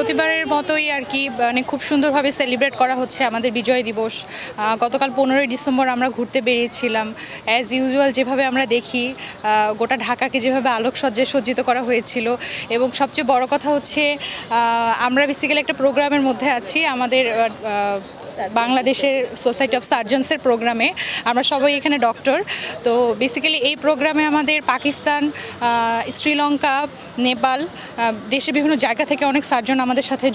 প্রতিবারের মতোই আর কি মানে খুব সুন্দরভাবে সেলিব্রেট করা হচ্ছে আমাদের বিজয় দিবস। গতকাল 15ই ডিসেম্বর আমরা ঘুরতে বেরিয়েছিলাম। অ্যাজ ইউজুয়াল যেভাবে আমরা দেখি গোটা ঢাকাকে যেভাবে আলোকসজ্জায় সজ্জিত করা হয়েছিল, এবং সবচেয়ে বড় কথা হচ্ছে আমরা বেসিক্যালি একটা প্রোগ্রামের মধ্যে আছি আমাদের বাংলাদেশের সোসাইটি অফ সার্জনসের প্রোগ্রামে। আমরা সবাই এখানে ডক্টর। তো বেসিক্যালি এই প্রোগ্রামে আমাদের পাকিস্তান, শ্রীলঙ্কা, নেপাল, দেশের বিভিন্ন জায়গা থেকে অনেক সার্জন আমাদের সাথে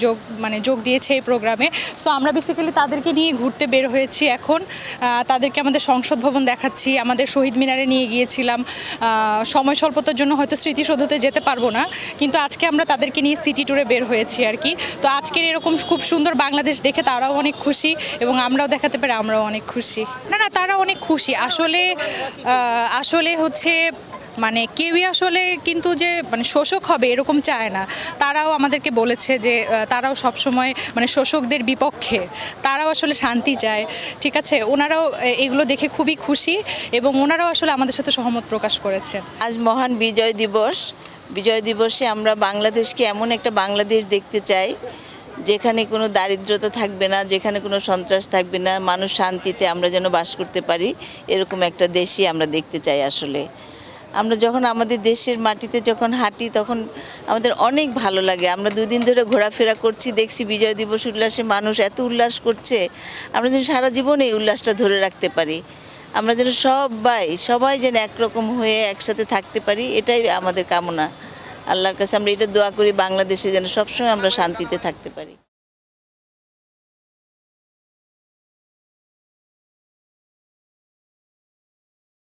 যোগ দিয়েছে এই প্রোগ্রামে। সো আমরা বেসিক্যালি তাদেরকে নিয়ে ঘুরতে বের হয়েছি এখন। তাদেরকে আমাদের সংসদ ভবন দেখাচ্ছি, আমাদের শহীদ মিনারে নিয়ে গিয়েছিলাম। সময় স্বল্পতার জন্য হয়তো স্মৃতিসৌধতে যেতে পারবো না, কিন্তু আজকে আমরা তাদেরকে নিয়ে সিটি ট্যুরে বের হয়েছি আর কি। তো আজকের এরকম খুব সুন্দর বাংলাদেশ দেখে তারাও অনেক খুশি এবং আমরাও দেখাতে পেরে আমরাও অনেক খুশি। না, তারা অনেক খুশি আসলে হচ্ছে মানে কেউই আসলে কিন্তু যে মানে শোষক হবে এরকম চায় না। তারাও আমাদেরকে বলেছে যে তারাও সবসময় মানে শোষকদের বিপক্ষে, তারাও আসলে শান্তি চায়। ঠিক আছে, ওনারাও এগুলো দেখে খুবই খুশি এবং ওনারাও আসলে আমাদের সাথে সহমত প্রকাশ করেছে। আজ মহান বিজয় দিবস। বিজয় দিবসে আমরা বাংলাদেশকে এমন একটা বাংলাদেশ দেখতে চাই যেখানে কোনো দারিদ্রতা থাকবে না, যেখানে কোনো সন্ত্রাস থাকবে না, মানুষ শান্তিতে আমরা যেন বাস করতে পারি, এরকম একটা দেশই আমরা দেখতে চাই। আসলে আমরা যখন আমাদের দেশের মাটিতে যখন হাঁটি তখন আমাদের অনেক ভালো লাগে। আমরা 2 দিন ধরে ঘোরাফেরা করছি, দেখছি বিজয় দিবস উল্লাসে মানুষ এত উল্লাস করছে। আমরা যেন সারা জীবন এই উল্লাসটা ধরে রাখতে পারি, আমরা যেন সবাই যেন একরকম হয়ে একসাথে থাকতে পারি, এটাই আমাদের কামনা। আল্লাহর কাছে আমরা এটা দোয়া করি বাংলাদেশে যেন সবসময় আমরা শান্তিতে থাকতে পারি।